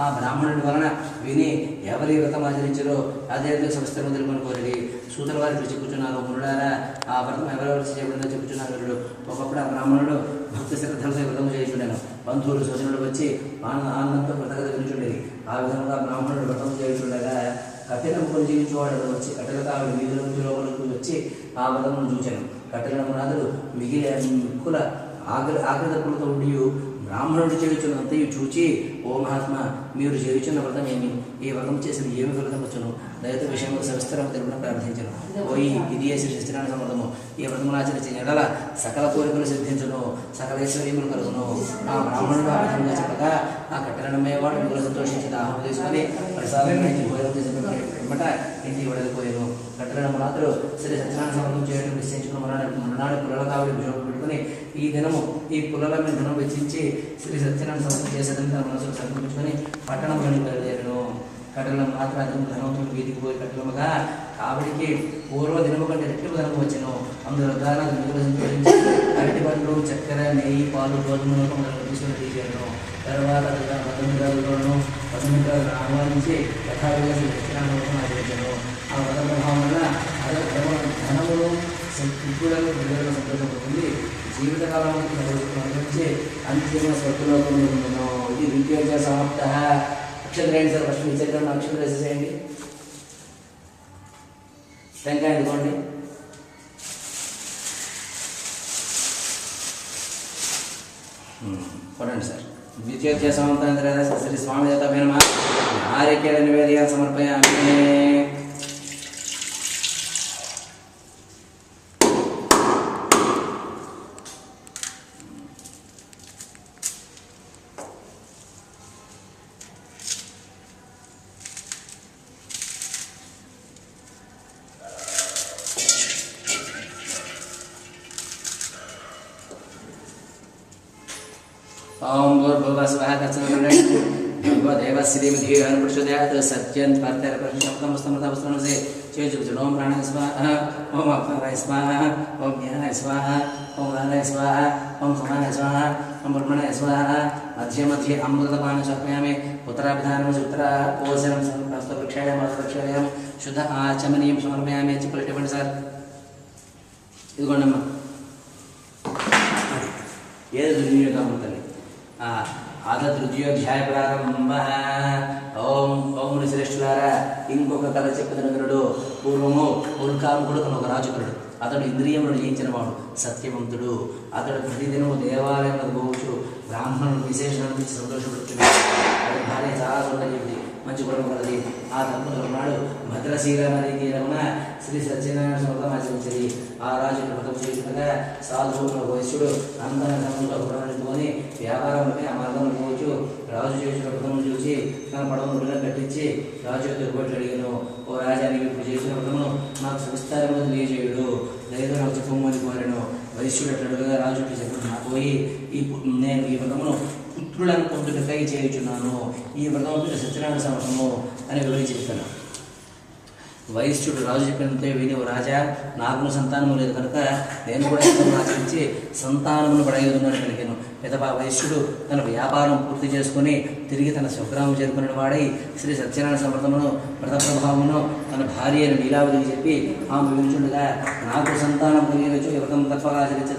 ఆ బ్రాహ్మణుడి వలన విని ఎవరి వ్రతం ఆచరించారో అదే సంవత్సరం తెలుపుని కోరిడి సూతుల వారికి చెప్పుచున్నారు. మునుడారా ఆ వ్రతం ఎవరెవరు చేయబడిందో చెప్పుచున్నారు. ఒకప్పుడు ఆ బ్రాహ్మణుడు భక్తి శ్రద్ధలతో వ్రతం చేయుచుండెను. బంధువులు స్వజనుడు వచ్చి ఆనందంతో కృతజ్ఞత వినిచుండేది. ఆ విధంగా బ్రాహ్మణుడు వ్రతం చేయుచుండగా కట్టెల ముక్కలు జీవించేవాడు వచ్చి కట్టెలతో ఆవిడ వీధుల నుంచి లోపలికి వచ్చి ఆ వ్రతమును చూచాను. కట్టెల నాథుడు మిగిలి ముక్కుల ఆకలి తప్పులతో ఉండి బ్రాహ్మణుడు చేయుచున్నంతయు చూచి, ఓ మహాత్మా, మీరు చేయుచున్న వ్రతం ఏమి? ఈ వ్రతం చేసిన ఏమి ఫలితం వచ్చును? దయతో విషయంలో సవిస్తరం తెలుపున ప్రార్థించను. ఓయి ఇది శ్రీ సత్యనారాయణ సమర్థము. ఈ వ్రతమును ఆచరించిన ఎడల సకల కోరికలు సిద్ధించును, సకల ఐశ్వర్యములు కలుగును. ఆ బ్రాహ్మణుడు ఆ విధంగా చెప్పగా ఆ కట్టెలనమ్మేవాడు మిగులు సంతోషించి దాహం తీసుకొని ప్రసాదం భోజనం చేసినమాట ఇంటికి వెళ్ళిపోయాను. కట్టెలను మాత్రం శ్రీ సత్యనారాయణ సమర్థం చేయడం నిశ్చయించుకున్న మరణాడు పుల్లల కావిడి పెట్టుకుని ఈ దినము ఈ పుల్లల మీద ధనం వెచ్చించి శ్రీ సత్యనారాయణ సమర్థం చేసేదని తన మనసుకు సంకల్పించుకొని పట్టణంలోని బయలుదేరను. కట్టెల మాత్రం అతను ధనంతో వీధికి పోయి కట్టెలముగా ఆవిడికి పూర్వ దినము కంటే రెట్టింపు ధనం వచ్చాను. అందులో ద్వారా మిగులు సంతోషించి అరటి పండ్లు, చక్కెర, నెయ్యి, పాలు, గోధుమలకు తీసుకుని తీశాను. తర్వాత 19 ఆహ్వానించి యథావిధిగా సత్యనారాయణ ఆచరించాను. ఆ వ్రత ప్రభావం వల్ల ధనమును ఇప్పుడు ప్రజలకు సంతోషం పొంది జీవితకాలం అనుభవించి అంతిమ స్వర్గలోకంలో ఉన్నాను. ఇది విద్యోజ సమాప్త. అక్షరం వేయండి సార్. ఫస్ట్ విద్యార్థులను అక్షరం వేసేసేయండి. టెంకాయ అందుకోండి. కొనండి సార్. ద్వితీయోధ్యాయ సమాప్తానంతర శ్రీ స్వామి దత్తాభ్యో నమః. నారికేళ నివేదయ సమర్పయామి. ओम भूर्भुवस्वः तत्सवितुर्वरेण्यं सत्यं पार्थेरपरिशब्दमस्तमस्तमस्तमसे चेजुजुलो ओम प्राणाय स्वाहा ओम अपाराय स्वाहा ओम ज्ञानाय स्वाहा ओम दानाय स्वाहा ओम समानाय स्वाहा ओम ब्रह्मणाय स्वाहा मध्ये मध्ये अमृतपानं समर्पयामि उत्तराभिधानं उत्तरा ओसनं हस्तप्रक्षालयां शुद्ध आचमनीयं समर्पयामि. चिपलटपंడి సార్. ఇదిగోండమ్మా ఏది దుర్వినియోగం ఉంటుంది. ఆద తృతీయోధ్యాయ ప్రారంభ. ఓం ఓం శ్రేష్ఠులారా, ఇంకొక కథ చెప్పదనుడు. పూర్వము ఉల్కాముడు తన ఒక రాజుకుడు. అతడు ఇంద్రియములను జయించినవాడు, సత్యవంతుడు. అతడు ప్రతిదినము దేవాలయంలో పోవచ్చు బ్రాహ్మణుడు విశేషణను ఇచ్చి సంతోషపడుతున్నాడు. అతని భార్య చాలా సౌందర్యవతి, మంచి గుణం కలది. ఆ దంపతులు నాడు భద్రశీల నది తీరమున శ్రీ సత్యనారాయణ వ్రతం ఆచరించింది. ఆ రాజు వ్రతం చేస్తుండగా సాధువుల వైశ్యుడు అందర ధనంలో గుణాన్ని వ్యాపారంలోనే ఆ మార్గంలో పోవచ్చు. రాజు చేసిన వ్రతం చూసి తన పడవను కట్టించి రాజు తిరుగుబడి అడిగాను. ఓ రాజా, నీవు ఇప్పుడు చేసిన వ్రతమును నాకు సవిస్తారముగా తెలియజేయుడు, లేదా నాకు చెప్పమని కోరాను. వైశ్యుడు అట్లడుగా రాజు చెప్పాడు, నాకు పోయి నేను ఈ వ్రతమును పుత్రులను పొందుటకై చేయుచున్నాను. ఈ వ్రతం సత్యనారాయణ సమర్థము అని వివరించి చెప్పాను. వైశ్యుడు రాజు చెప్పినంతే విని, రాజా, నాకు సంతానము లేదు కనుక నేను కూడా ఆచరించి సంతానమును పడగలుగుతున్నాను కలిగాను. పెదపా వైశ్యుడు తన వ్యాపారం పూర్తి చేసుకుని తిరిగి తన స్వగ్రామం చేరుకున్న వాడై శ్రీ సత్యనారాయణ సమర్థమును వ్రత ప్రభావమును తన భార్య నీలావతికి చెప్పి ఆమె వినుచుండగా, నాకు సంతానం కలిగవచ్చు వ్రతం తప్పగా ఆచరించ